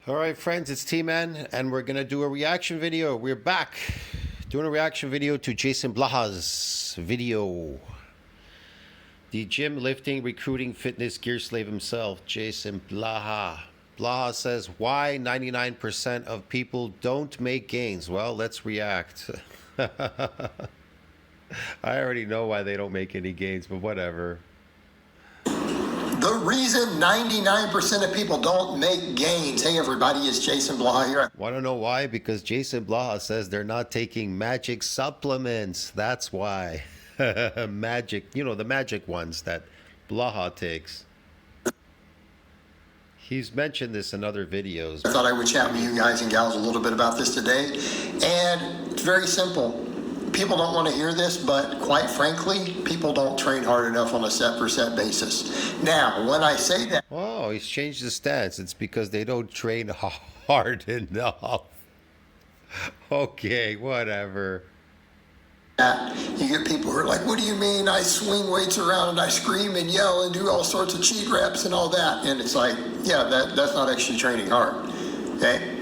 All right, friends, it's T-Man, and we're going to do a reaction video. We're back doing a reaction video to JasonBlaha's video. The gym lifting, recruiting, fitness gear slave himself, JasonBlaha. Blaha says, why 99% of people don't make gains? Well, let's react. I already know why they don't make any gains, but whatever. The reason 99% of people don't make gains. Hey everybody, it's Jason Blaha here. Want to know why? Because JasonBlaha says they're not taking magic supplements. That's why. Magic, you know, the magic ones that Blaha takes. He's mentioned this in other videos. I thought I would chat with you guys and gals a little bit about this today. And it's very simple. People don't want to hear this, but quite frankly, people don't train hard enough on a set-per-set basis. Now, when I say that... Oh, he's changed his stance. It's because they don't train hard enough. Okay, whatever. You get people who are like, what do you mean I swing weights around and I scream and yell and do all sorts of cheat reps and all that? And it's like, yeah, that's not actually training hard, okay?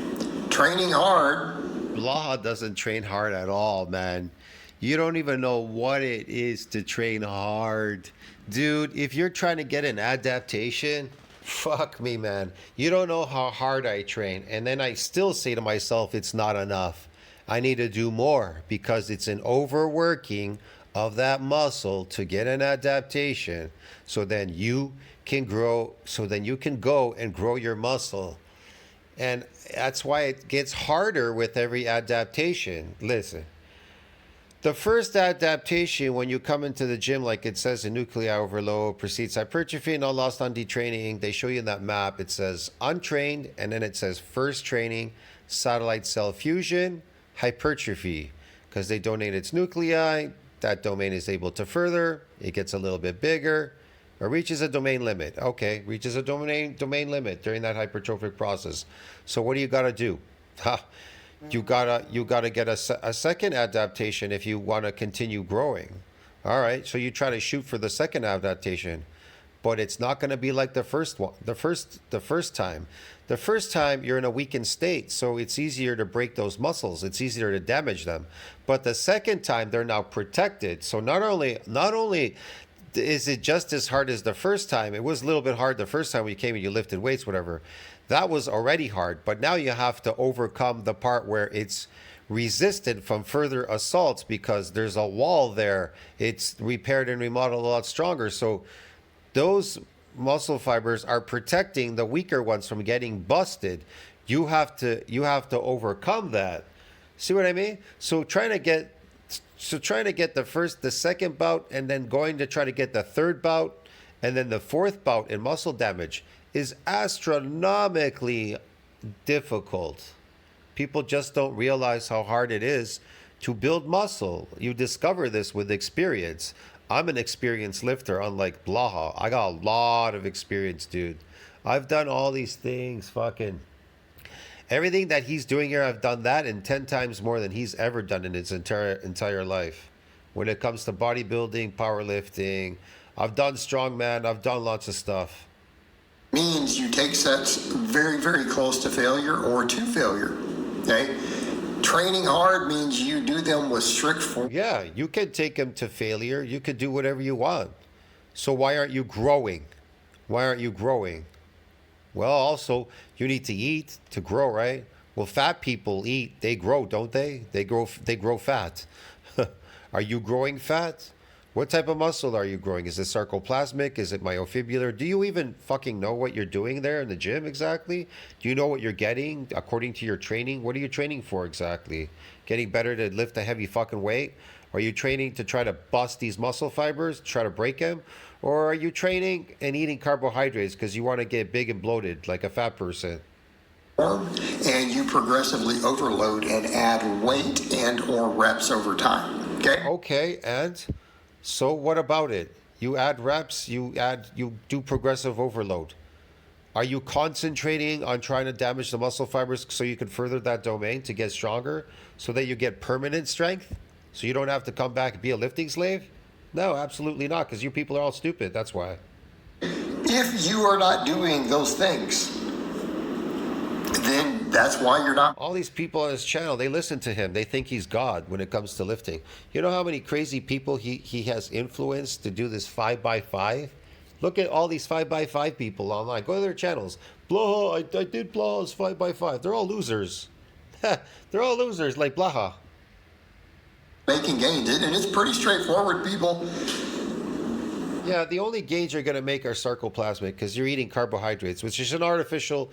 Training hard... Blaha doesn't train hard at all, man. You don't even know what it is to train hard. Dude, if you're trying to get an adaptation, fuck me, man. You don't know how hard I train. And then I still say to myself, it's not enough. I need to do more because it's an overworking of that muscle to get an adaptation. So then you can grow, so then you can go and grow your muscle. And that's why it gets harder with every adaptation. Listen, the first adaptation when you come into the gym, like it says in nuclei overload, precedes hypertrophy and all lost on detraining. They show you in that map, it says untrained, and then it says first training, satellite cell fusion, hypertrophy. Because they donate its nuclei, that domain is able to further, it gets a little bit bigger, or reaches a domain limit. Okay, reaches a domain limit during that hypertrophic process. So what do you got to do? You gotta get a second adaptation if you want to continue growing. All right, so you try to shoot for the second adaptation, but it's not going to be like the first one. The first time you're in a weakened state, so it's easier to break those muscles. It's easier to damage them. But the second time they're now protected. So not only is it just as hard as the first time? It was a little bit hard the first time when you came and you lifted weights, whatever. That was already hard, but now you have to overcome the part where it's resistant from further assaults because there's a wall there. It's repaired and remodeled a lot stronger. So those muscle fibers are protecting the weaker ones from getting busted. You have to overcome that. See what I mean? So trying to get the second bout and then going to try to get the third bout and then the fourth bout in muscle damage is astronomically difficult. People just don't realize how hard it is to build muscle. You discover this with experience. I'm an experienced lifter, unlike Blaha. I got a lot of experience, dude. I've done all these things, fucking... Everything that he's doing here, I've done that and 10 times more than he's ever done in his entire life. When it comes to bodybuilding, powerlifting, I've done strongman, I've done lots of stuff. Means you take sets very, very close to failure or to failure, okay? Training hard means you do them with strict form. Yeah, you can take them to failure. You could do whatever you want. So why aren't you growing? Why aren't you growing? Well, also, you need to eat to grow, right? Well, fat people eat, they grow, don't they? They grow fat. Are you growing fat? What type of muscle are you growing? Is it sarcoplasmic? Is it myofibular? Do you even fucking know what you're doing there in the gym exactly? Do you know what you're getting according to your training? What are you training for exactly? Getting better to lift a heavy fucking weight? Are you training to try to bust these muscle fibers, try to break them? Or are you training and eating carbohydrates because you want to get big and bloated like a fat person? And you progressively overload and add weight and or reps over time, okay? Okay, and so what about it? You add reps, you do progressive overload. Are you concentrating on trying to damage the muscle fibers so you can further that domain to get stronger so that you get permanent strength? So you don't have to come back and be a lifting slave? No, absolutely not, because you people are all stupid, that's why. If you are not doing those things, then that's why you're not. All these people on his channel, they listen to him. They think he's God when it comes to lifting. You know how many crazy people he has influenced to do this 5x5? Look at all these 5x5 people online. Go to their channels. Blaha, I did Blaha's 5x5. They're all losers. They're all losers like Blaha. Making gains, and it's pretty straightforward, people. Yeah, the only gains you're going to make are sarcoplasmic because you're eating carbohydrates, which is an artificial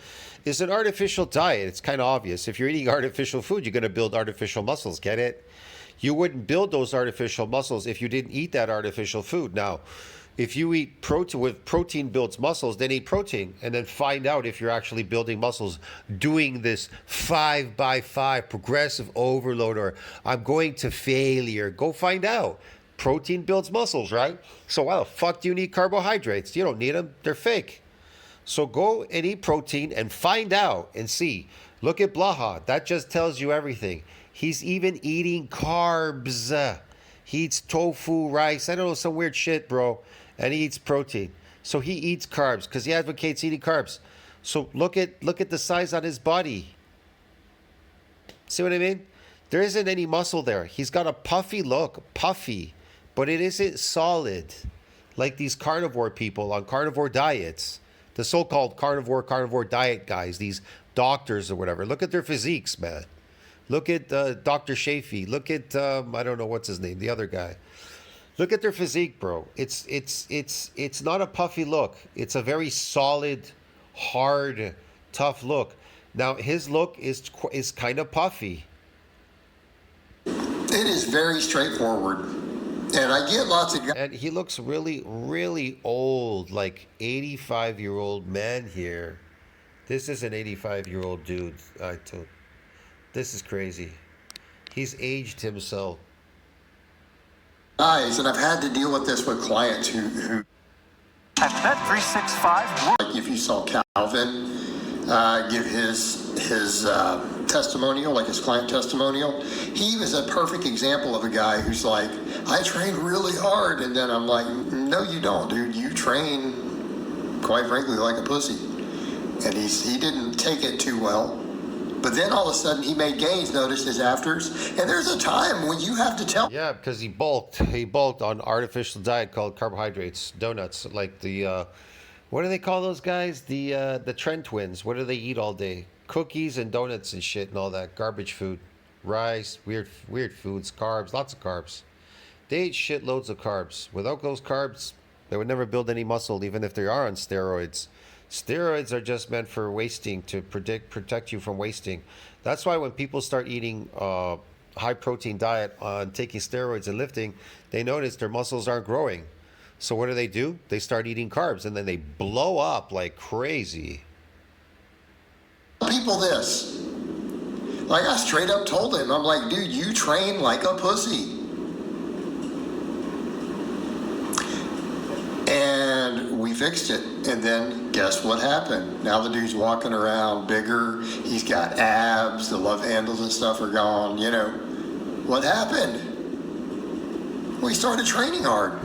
diet. It's kind of obvious. If you're eating artificial food, you're going to build artificial muscles. Get it? You wouldn't build those artificial muscles if you didn't eat that artificial food. Now, if you eat protein with protein builds muscles, then eat protein and then find out if you're actually building muscles doing this 5x5 progressive overload or I'm going to failure. Go find out. Protein builds muscles, right? So why the fuck do you need carbohydrates? You don't need them. They're fake. So go and eat protein and find out and see. Look at Blaha. That just tells you everything. He's even eating carbs. He eats tofu, rice. I don't know, some weird shit, bro. And he eats protein. So he eats carbs because he advocates eating carbs. So look at the size on his body. See what I mean? There isn't any muscle there. He's got a puffy look, puffy, but it isn't solid like these carnivore people on carnivore diets. The so-called carnivore diet guys, these doctors or whatever. Look at their physiques, man. Look at Dr. Shafee. Look at I don't know what's his name, the other guy. Look at their physique, bro. It's not a puffy look. It's a very solid, hard, tough look. Now his look is kind of puffy. It is very straightforward, and I get lots of guys. And he looks really, really old, like 85-year-old man here. This is an 85-year-old dude. This is crazy. He's aged himself. And I've had to deal with this with clients who at Bet365. like if you saw Calvin give his testimonial, like his client testimonial, he was a perfect example of a guy who's like, I train really hard, and then I'm like, no, you don't, dude. You train, quite frankly, like a pussy. And he didn't take it too well. But then all of a sudden he made gains, notice his afters. And there's a time when you have to tell. Yeah, because he bulked. He bulked on artificial diet called carbohydrates, donuts, like the, what do they call those guys? The Trend Twins. What do they eat all day? Cookies and donuts and shit and all that garbage food. Rice, weird foods, carbs, lots of carbs. They eat shitloads of carbs. Without those carbs, they would never build any muscle, even if they are on steroids. Steroids are just meant for wasting, to protect you from wasting. That's why when people start eating high protein diet on taking steroids and lifting, they notice their muscles aren't growing. So what do? They start eating carbs and then they blow up like crazy. People this. Like I straight up told him, I'm like, dude, you train like a pussy. And we fixed it. And then guess what happened? Now the dude's walking around bigger. He's got abs. The love handles and stuff are gone. You know, what happened? Well, he started training hard.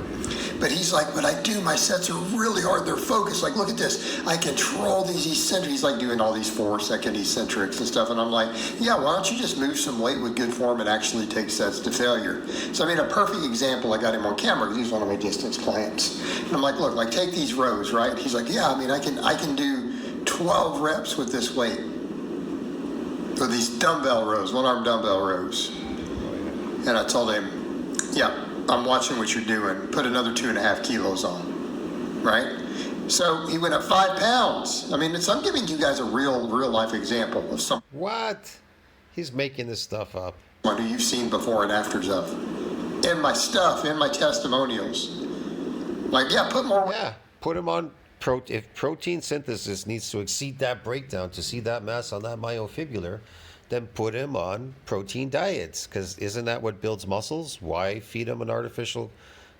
But he's like, but I do, my sets are really hard. They're focused. Like, look at this. I control these eccentrics. He's like doing all these 4-second eccentrics and stuff. And I'm like, yeah, why don't you just move some weight with good form and actually take sets to failure? So I mean, a perfect example, I got him on camera because he's one of my distance clients. And I'm like, look, like take these rows, right? He's like, yeah, I mean, I can do 12 reps with this weight. Or these dumbbell rows, one-arm dumbbell rows. And I told him, yeah, I'm watching what you're doing. Put another 2.5 kilos on, right? So he went up 5 pounds. I mean, I'm giving you guys a real life example of someone What? He's making this stuff up. who you've seen before and afters of. In my stuff, in my testimonials. Like, yeah, put more. Yeah, put him on if protein synthesis needs to exceed that breakdown to see that mass on that myofibrillar, then put him on protein diets, because isn't that what builds muscles? Why feed him an artificial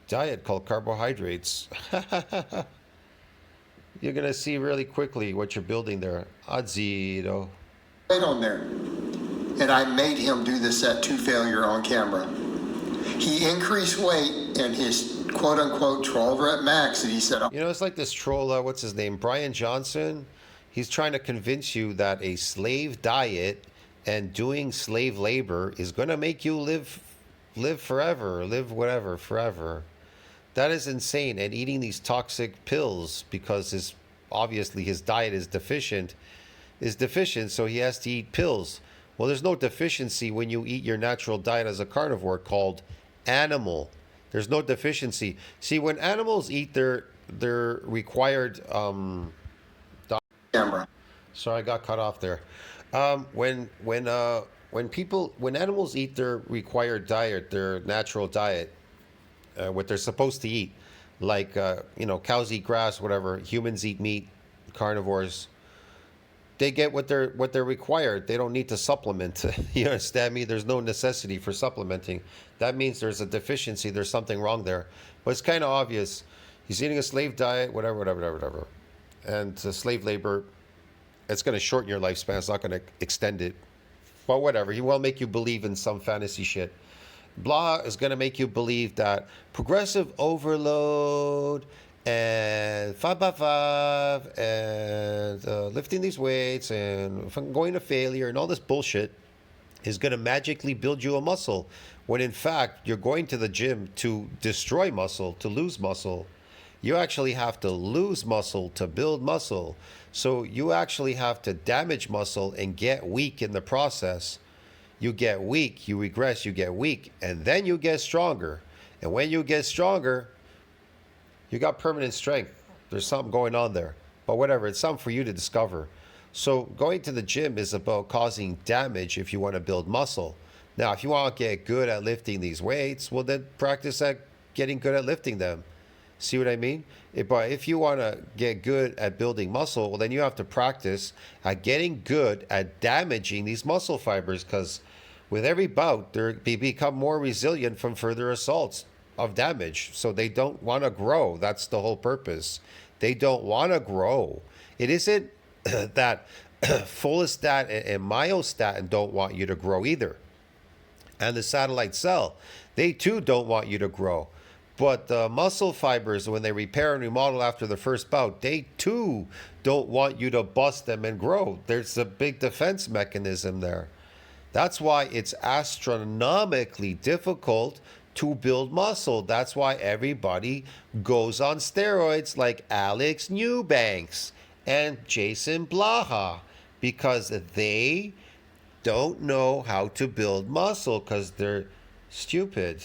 diet called carbohydrates? You're going to see really quickly what you're building there. Adzido. Weight on there. And I made him do this set to failure on camera. He increased weight and his quote-unquote 12 rep max that he said. You know, it's like this troll, what's his name? Brian Johnson. He's trying to convince you that a slave diet and doing slave labor is going to make you live forever, live whatever forever. That is insane. And eating these toxic pills because obviously his diet is deficient, so he has to eat pills. Well, there's no deficiency when you eat your natural diet as a carnivore called animal. There's no deficiency. See, when animals eat their required Camera. sorry, I got cut off there. When animals eat their required diet, their natural diet, what they're supposed to eat, like cows eat grass, whatever. Humans eat meat, carnivores. They get what they're required. They don't need to supplement. You understand me? There's no necessity for supplementing. That means there's a deficiency. There's something wrong there. But it's kind of obvious. He's eating a slave diet, whatever. And slave labor, it's going to shorten your lifespan. It's not going to extend it. But whatever. He will make you believe in some fantasy shit. Blaha is going to make you believe that progressive overload and 5x5 and lifting these weights and going to failure and all this bullshit is going to magically build you a muscle, when in fact you're going to the gym to destroy muscle, to lose muscle. You actually have to lose muscle to build muscle. So you actually have to damage muscle and get weak in the process. You get weak, you regress, you get weak, and then you get stronger. And when you get stronger, you got permanent strength. There's something going on there. But whatever, it's something for you to discover. So going to the gym is about causing damage if you want to build muscle. Now, if you want to get good at lifting these weights, well, then practice at getting good at lifting them. See what I mean? But if you want to get good at building muscle, well, then you have to practice at getting good at damaging these muscle fibers, because with every bout, they become more resilient from further assaults of damage. So they don't want to grow. That's the whole purpose. They don't want to grow. It isn't that follistatin and myostatin don't want you to grow either. And the satellite cell, they too don't want you to grow. But the muscle fibers, when they repair and remodel after the first bout, they too don't want you to bust them and grow. There's a big defense mechanism there. That's why it's astronomically difficult to build muscle. That's why everybody goes on steroids like Alex Newbanks and JasonBlaha, because they don't know how to build muscle because they're stupid.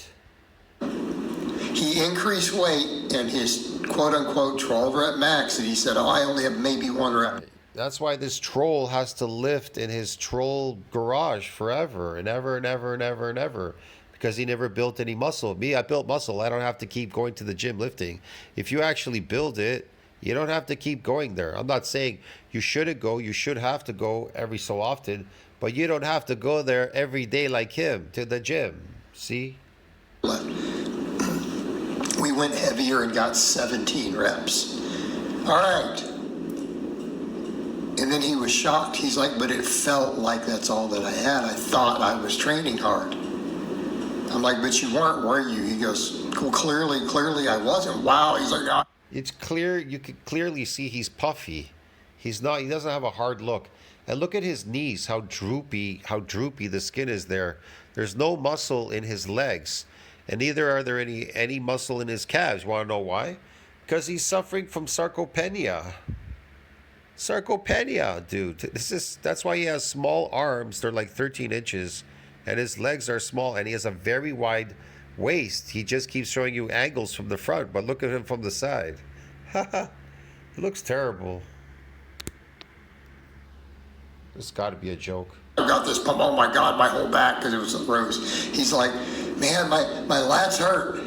He increased weight in his quote-unquote 12 rep max, and he said, oh, I only have maybe 1 rep. That's why this troll has to lift in his troll garage forever and ever and ever and ever and ever, because he never built any muscle. Me, I built muscle. I don't have to keep going to the gym lifting. If you actually build it, you don't have to keep going there. I'm not saying you shouldn't go. You should have to go every so often, but you don't have to go there every day like him to the gym. See? We went heavier and got 17 reps. All right. And then he was shocked. He's like, but it felt like that's all that I had. I thought I was training hard. I'm like, but you weren't, were you? He goes, well, clearly I wasn't. Wow. He's like, oh. It's clear. You could clearly see he's puffy. He's not. He doesn't have a hard look. And look at his knees. How droopy the skin is there. There's no muscle in his legs, and neither are there any muscle in his calves. You want to know why? Because he's suffering from sarcopenia. Sarcopenia, dude. That's why he has small arms. They're like 13 inches, and his legs are small, and he has a very wide waist. He just keeps showing you angles from the front, but look at him from the side. It looks terrible. This got to be a joke. I got this pump. Oh my God, my whole back, because it was a rose. He's like, man, my lats hurt.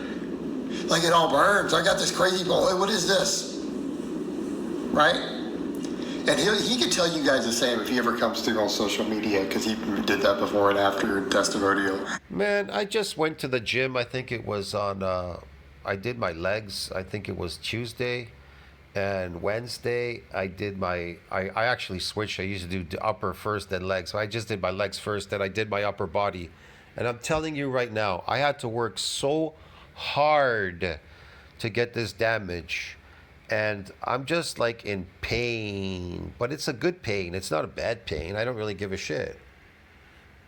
Like it all burns. I got this crazy ball. What is this? Right? And he could tell you guys the same if he ever comes through on social media, because he did that before and after testimonial. Man, I just went to the gym. I think it was on, I did my legs. I think it was Tuesday. And Wednesday, I actually switched. I used to do the upper first, then legs. So I just did my legs first, then I did my upper body. And I'm telling you right now, I had to work so hard to get this damage. and I'm just like in pain, but it's a good pain. It's not a bad pain. I don't really give a shit.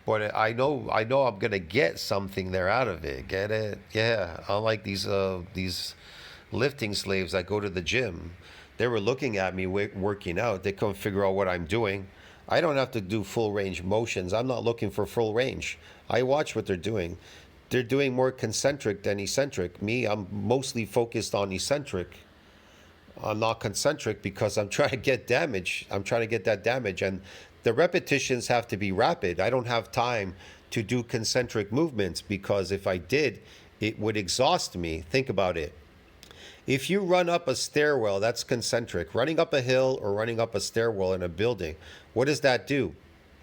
But I know I'm gonna get something there out of it. Get it? Yeah. Unlike these lifting slaves that go to the gym, they were looking at me working out. They couldn't figure out what I'm doing. I don't have to do full range motions. I'm not looking for full range. I watch what they're doing. They're doing more concentric than eccentric. Me, I'm mostly focused on eccentric. I'm not concentric because I'm trying to get damage. I'm trying to get that damage. And the repetitions have to be rapid. I don't have time to do concentric movements because if I did, it would exhaust me. Think about it. If you run up a stairwell, that's concentric. Running up a hill or running up a stairwell in a building, what does that do?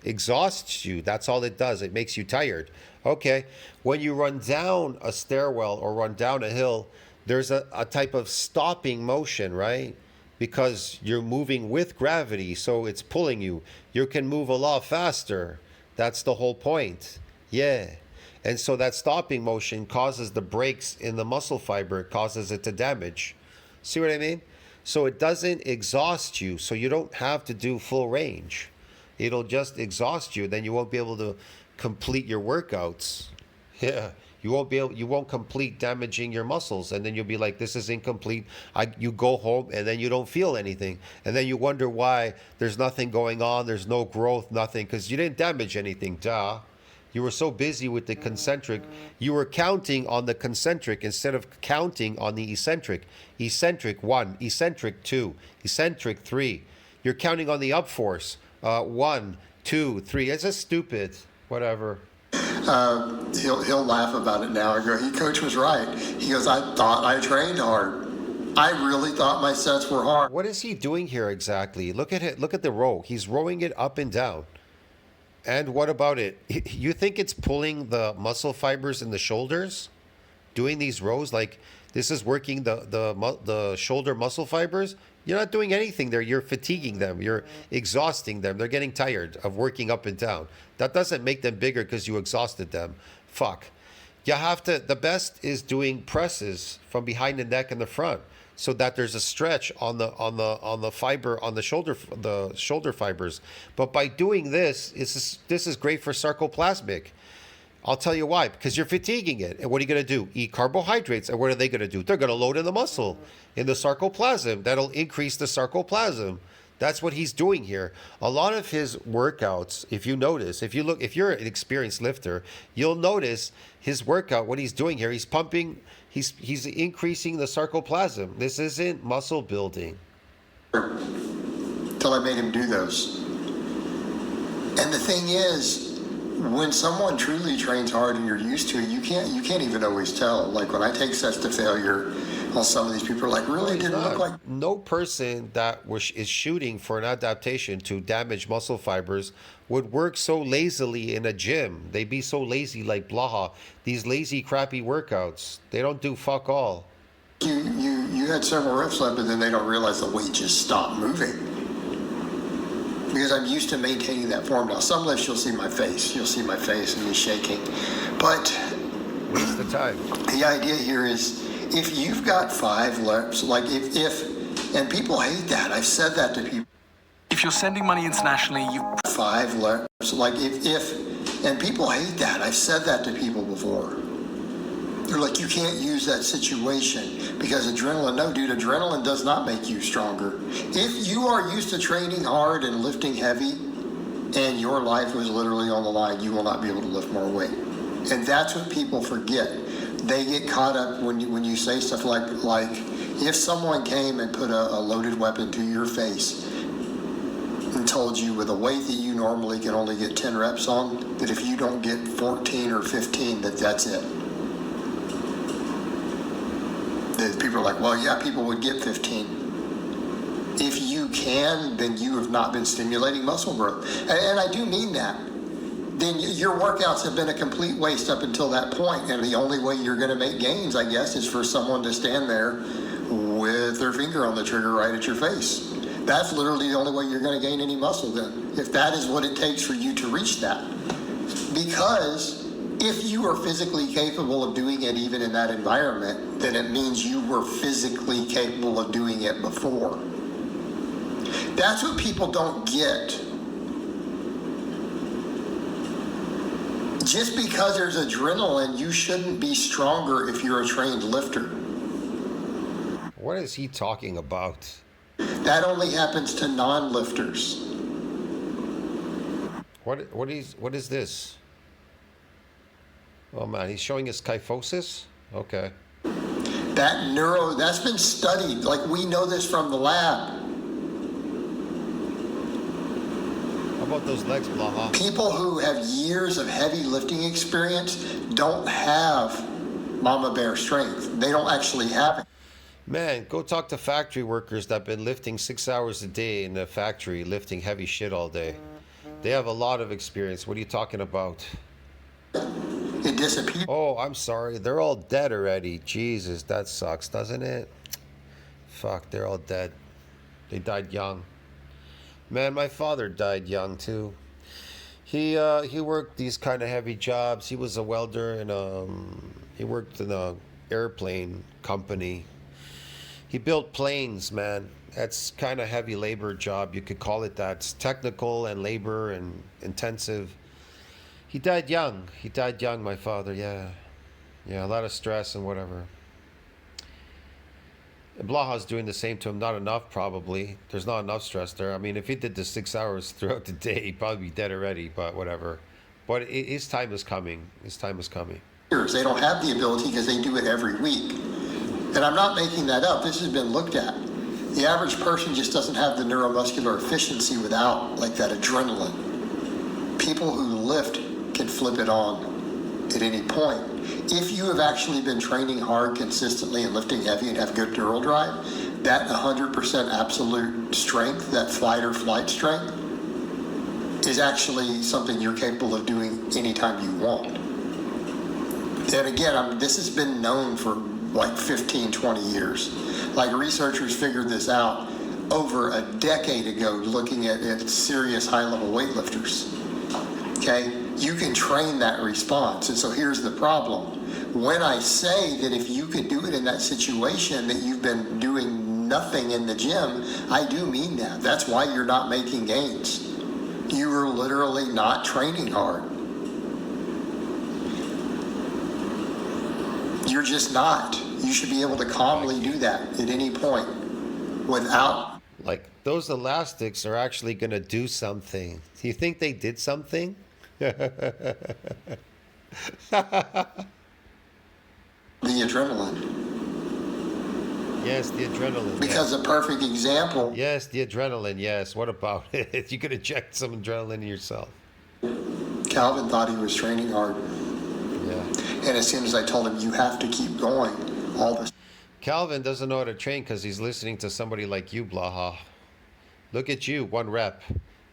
Exhausts you. That's all it does. It makes you tired. Okay. When you run down a stairwell or run down a hill, there's a type of stopping motion, right? Because you're moving with gravity, so it's pulling you. You can move a lot faster. That's the whole point. Yeah. And so that stopping motion causes the breaks in the muscle fiber, it causes it to damage. See what I mean? So it doesn't exhaust you, so you don't have to do full range. It'll just exhaust you, then you won't be able to complete your workouts. Yeah. You won't complete damaging your muscles, and then you'll be like, this is incomplete. You go home and then you don't feel anything. And then you wonder why there's nothing going on, there's no growth, nothing, because you didn't damage anything, duh. You were so busy with the concentric. You were counting on the concentric instead of counting on the eccentric. Eccentric 1, eccentric 2, eccentric 3. You're counting on the up force. 1, 2, 3. It's just stupid. Whatever. He'll laugh about it now. I go, coach was right. He goes, I thought I trained hard. I really thought my sets were hard. What is he doing here exactly? Look at it. Look at the row. He's rowing it up and down. And what about it? You think it's pulling the muscle fibers in the shoulders? Doing these rows, like this is working the shoulder muscle fibers? You're not doing anything there. You're fatiguing them. You're exhausting them. They're getting tired of working up and down. That doesn't make them bigger because you exhausted them. Fuck. You have to, the best is doing presses from behind the neck and the front so that there's a stretch on the fiber, on the shoulder fibers. But by doing this is great for sarcoplasmic. I'll tell you why, because you're fatiguing it. And what are you going to do? Eat carbohydrates. And what are they going to do? They're going to load in the muscle, in the sarcoplasm. That'll increase the sarcoplasm. That's what he's doing here. A lot of his workouts, if you notice, if you're an experienced lifter, you'll notice his workout, what he's doing here, he's pumping, he's increasing the sarcoplasm. This isn't muscle building. Till I made him do those. And the thing is, when someone truly trains hard and you're used to it, you can't even always tell. Like when I take sets to failure, on some of these people are like, really didn't look like. No person that is shooting for an adaptation to damage muscle fibers would work so lazily in a gym. They'd be so lazy like Blaha. These lazy, crappy workouts. They don't do fuck all. You had several reps left, but then they don't realize the weight just stopped moving. Because I'm used to maintaining that form now. Some lifts you'll see my face. You'll see my face and me shaking. But waste the time. The idea here is if you've got 5 reps, like if and people hate that. I've said that to people. If you're sending money internationally, you 5 reps, like if and people hate that. I've said that to people before. They're like, you can't use that situation because adrenaline. No, dude, adrenaline does not make you stronger. If you are used to training hard and lifting heavy and your life was literally on the line, you will not be able to lift more weight. And that's what people forget. They get caught up when you say stuff like if someone came and put a loaded weapon to your face and told you with a weight that you normally can only get 10 reps on, that if you don't get 14 or 15, that's it. People are like, well, yeah, people would get 15. If you can, then you have not been stimulating muscle growth. And I do mean that. Then your workouts have been a complete waste up until that point, and the only way you're going to make gains, I guess, is for someone to stand there with their finger on the trigger right at your face. That's literally the only way you're going to gain any muscle then, if that is what it takes for you to reach that. Because If you are physically capable of doing it even in that environment, then it means you were physically capable of doing it before. That's what people don't get. Just because there's adrenaline, you shouldn't be stronger if you're a trained lifter. What is he talking about? That only happens to non-lifters. What is this? Oh man, he's showing us kyphosis? Okay. That's been studied. Like, we know this from the lab. How about those legs, Blaha? People who have years of heavy lifting experience don't have mama bear strength. They don't actually have it. Man, go talk to factory workers that have been lifting 6 hours a day in the factory, lifting heavy shit all day. They have a lot of experience. What are you talking about? It disappears. Oh, I'm sorry. They're all dead already. Jesus, that sucks, doesn't it? Fuck, they're all dead. They died young. Man, my father died young too. He worked these kind of heavy jobs. He was a welder and he worked in a airplane company. He built planes, man. That's kind of heavy labor job. You could call it that. It's technical and labor and intensive. He died young. He died young, my father. Yeah. Yeah, a lot of stress and whatever. And Blaha's doing the same to him. Not enough, probably. There's not enough stress there. I mean, if he did the 6 hours throughout the day, he'd probably be dead already, but whatever. But his time is coming. His time is coming. They don't have the ability because they do it every week. And I'm not making that up. This has been looked at. The average person just doesn't have the neuromuscular efficiency without, like, that adrenaline. People who lift can flip it on at any point. If you have actually been training hard consistently and lifting heavy and have good neural drive, that 100% absolute strength, that fight or flight strength, is actually something you're capable of doing anytime you want. And again, this has been known for like 15, 20 years. Like, researchers figured this out over a decade ago, looking at serious high-level weightlifters. Okay? You can train that response. And so here's the problem. When I say that if you could do it in that situation, that you've been doing nothing in the gym, I do mean that. That's why you're not making gains. You are literally not training hard. You're just not. You should be able to calmly do that at any point without... Like, those elastics are actually going to do something. Do you think they did something? the adrenaline. Yes, the adrenaline. Because yes. A perfect example... Yes, the adrenaline, yes. What about it? You could inject some adrenaline in yourself. Calvin thought he was training hard. Yeah. And as soon as I told him, you have to keep going, all this... Calvin doesn't know how to train because he's listening to somebody like you, Blaha. Look at you, 1 rep.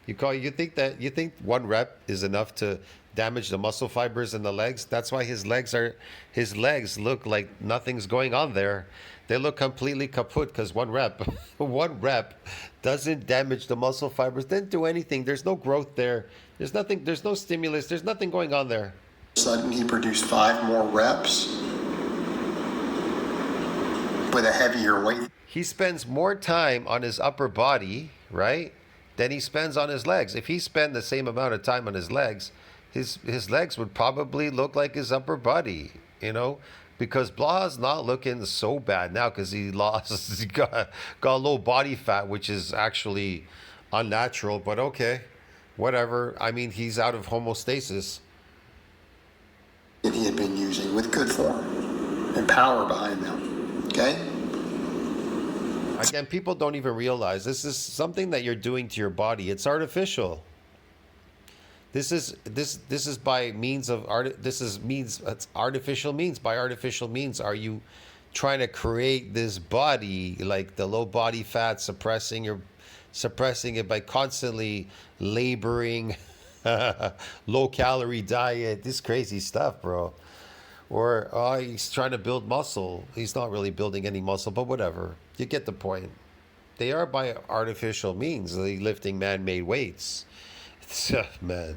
You think 1 rep is enough to damage the muscle fibers in the legs? That's why his legs look like nothing's going on there. They look completely kaput because 1 rep, 1 rep doesn't damage the muscle fibers. Didn't do anything. There's no growth there. There's nothing. There's no stimulus. There's nothing going on there. Sudden he produced 5 more reps with a heavier weight. He spends more time on his upper body, right, than he spends on his legs. If he spent the same amount of time on his legs, his legs would probably look like his upper body, you know, because Blaha's not looking so bad now because he got low body fat, which is actually unnatural, but okay, whatever. I mean, he's out of homeostasis. That he had been using with good form and power behind them. Okay? Again, people don't even realize this is something that you're doing to your body. It's artificial. This is by means of art. This is means. It's artificial means. By artificial means, are you trying to create this body, like the low body fat, suppressing it by constantly laboring, low calorie diet, this crazy stuff, bro. Or he's trying to build muscle. He's not really building any muscle, but whatever. You get the point. They are by artificial means, lifting man-made weights. Man.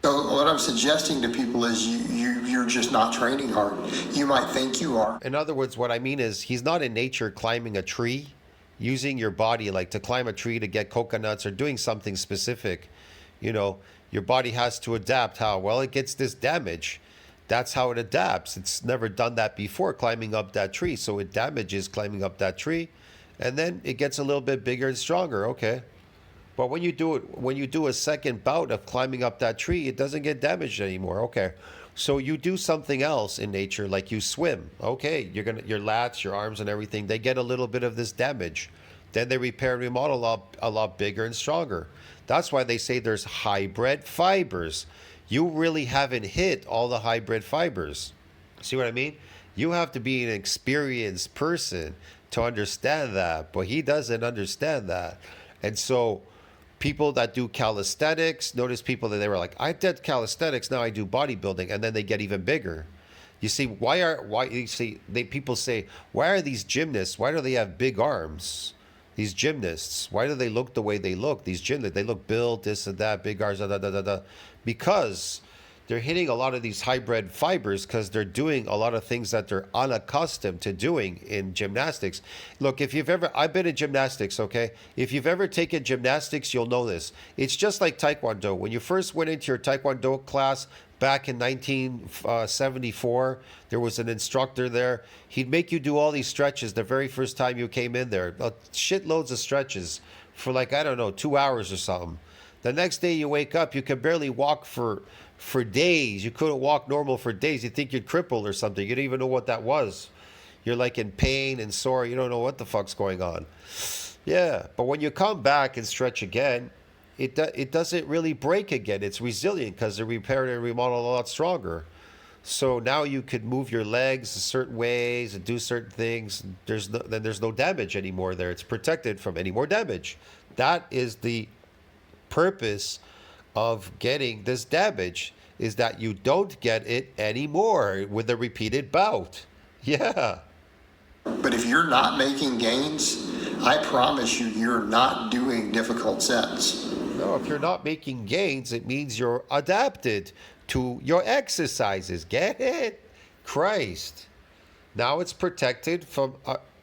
So what I'm suggesting to people is you're just not training hard. You might think you are. In other words, what I mean is he's not in nature climbing a tree, using your body like to climb a tree to get coconuts or doing something specific. You know, your body has to adapt. How? Well, it gets this damage. That's how it adapts. It's never done that before, climbing up that tree. So it damages climbing up that tree, and then it gets a little bit bigger and stronger. Okay. But when you do a second bout of climbing up that tree, it doesn't get damaged anymore. Okay. So you do something else in nature, like you swim. Okay, your lats, your arms and everything, they get a little bit of this damage. Then they repair and remodel a lot bigger and stronger. That's why they say there's hybrid fibers. You really haven't hit all the hybrid fibers. See what I mean? You have to be an experienced person to understand that, but he doesn't understand that. And so people that do calisthenics, notice people that they were like, I did calisthenics, now I do bodybuilding, and then they get even bigger. You see, people say, why are these gymnasts, why do they have big arms? These gymnasts, why do they look the way they look? These gymnasts, they look built, this and that, big arms, because they're hitting a lot of these hybrid fibers because they're doing a lot of things that they're unaccustomed to doing in gymnastics. Look, I've been in gymnastics, okay? If you've ever taken gymnastics, you'll know this. It's just like Taekwondo. When you first went into your Taekwondo class back in 1974, there was an instructor there. He'd make you do all these stretches the very first time you came in there. Shitloads of stretches for 2 hours or something. The next day you wake up, you can barely walk for days. You couldn't walk normal for days. You think you'd cripple or something. You didn't even know what that was. You're like in pain and sore. You don't know what the fuck's going on. Yeah, but when you come back and stretch again, it doesn't really break again. It's resilient because they're repaired and remodeled a lot stronger. So now you could move your legs certain ways and do certain things. There's no damage anymore there. It's protected from any more damage. That is the purpose of getting this damage, is that you don't get it anymore with a repeated bout. Yeah. But if you're not making gains, I promise you're not doing difficult sets. No, if you're not making gains, it means you're adapted to your exercises. Get it? Christ. Now it's protected from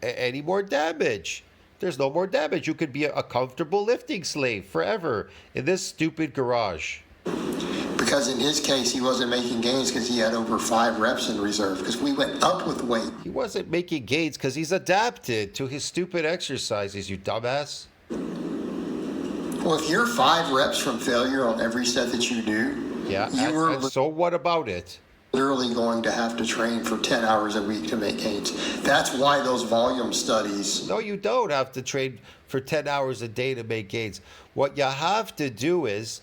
any more damage. There's no more damage. You could be a comfortable lifting slave forever in this stupid garage. Because in his case, he wasn't making gains because he had over 5 reps in reserve, because we went up with weight. He wasn't making gains because he's adapted to his stupid exercises, you dumbass. Well, if you're 5 reps from failure on every set that you do, yeah, and so what about it? Literally going to have to train for 10 hours a week to make gains. That's why those volume studies... No, you don't have to train for 10 hours a day to make gains. What you have to do is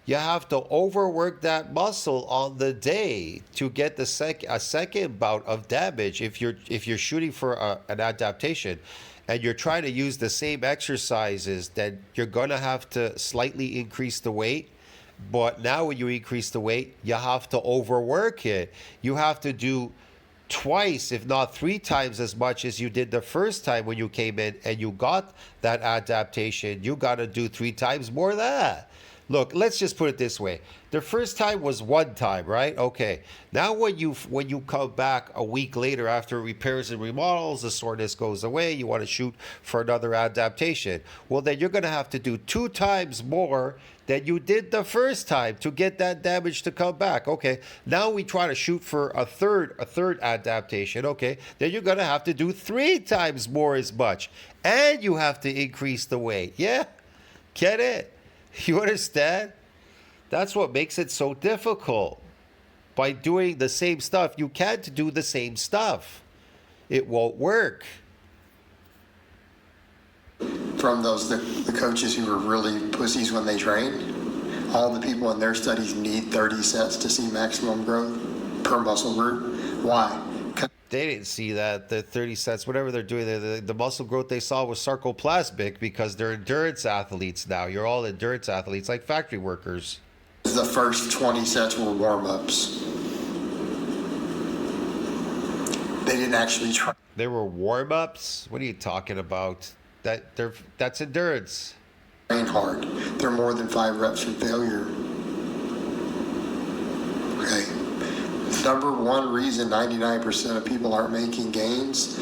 you have to overwork that muscle on the day to get a second bout of damage. If you're shooting for an adaptation and you're trying to use the same exercises, then you're going to have to slightly increase the weight. But now when you increase the weight, you have to overwork it. You have to do twice, if not 3 times as much as you did the first time when you came in and you got that adaptation. You got to do 3 times more of that. Look, let's just put it this way. The first time was 1 time, right? Okay. Now when you come back a week later after repairs and remodels, the soreness goes away, you want to shoot for another adaptation. Well, then you're going to have to do 2 times more than you did the first time to get that damage to come back. Okay. Now we try to shoot for a third adaptation. Okay. Then you're going to have to do 3 times more as much. And you have to increase the weight. Yeah. Get it? You understand? That's what makes it so difficult. By doing the same stuff, you can't do the same stuff. It won't work. From the coaches who were really pussies when they trained, all the people in their studies need 30 sets to see maximum growth per muscle group. Why? They didn't see that, the 30 sets, whatever they're doing, the muscle growth they saw was sarcoplasmic because they're endurance athletes now. You're all endurance athletes, like factory workers. The first 20 sets were warm-ups. They didn't actually try. They were warm-ups? What are you talking about? That's endurance. Train hard. They're more than 5 reps from failure. number one reason 99% of people aren't making gains?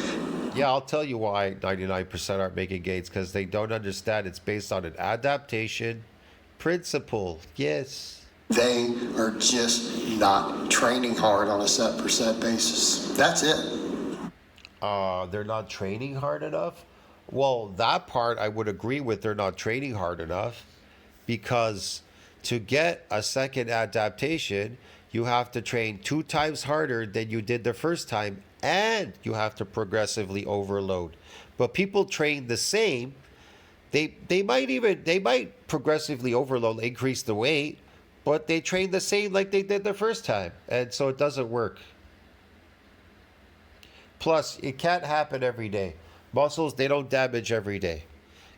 Yeah, I'll tell you why 99% aren't making gains, because they don't understand it's based on an adaptation principle. Yes. They are just not training hard on a set per set basis. That's it. They're not training hard enough. Well, that part I would agree with. They're not training hard enough, because to get a second adaptation, you have to train 2 times harder than you did the first time, and you have to progressively overload. But people train the same. They might progressively overload, increase the weight, but they train the same like they did the first time, and so it doesn't work. Plus, it can't happen every day. Muscles, they don't damage every day.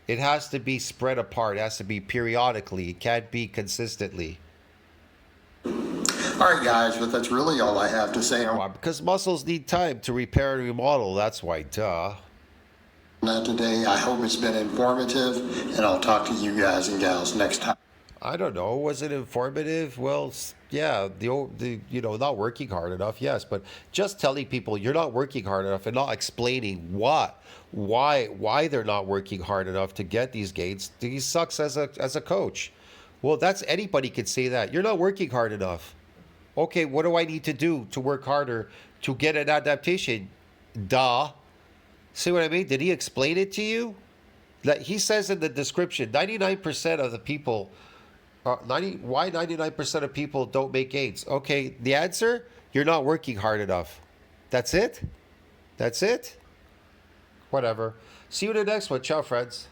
It has to be spread apart. It has to be periodically. It can't be consistently. All right, guys, but that's really all I have to say on Why? Because muscles need time to repair and remodel. That's why, duh. that today. I hope it's been informative, and I'll talk to you guys and gals next time. I don't know. Was it informative? Well, yeah, the not working hard enough, yes, but just telling people you're not working hard enough and not explaining why they're not working hard enough to get these gains, he sucks as a coach. Well, that's anybody could say that. You're not working hard enough. Okay, what do I need to do to work harder to get an adaptation? Duh. See what I mean? Did he explain it to you? That he says in the description, 99% of the people, why 99% of people don't make gains? Okay, the answer, you're not working hard enough. That's it? That's it? Whatever. See you in the next one. Ciao, friends.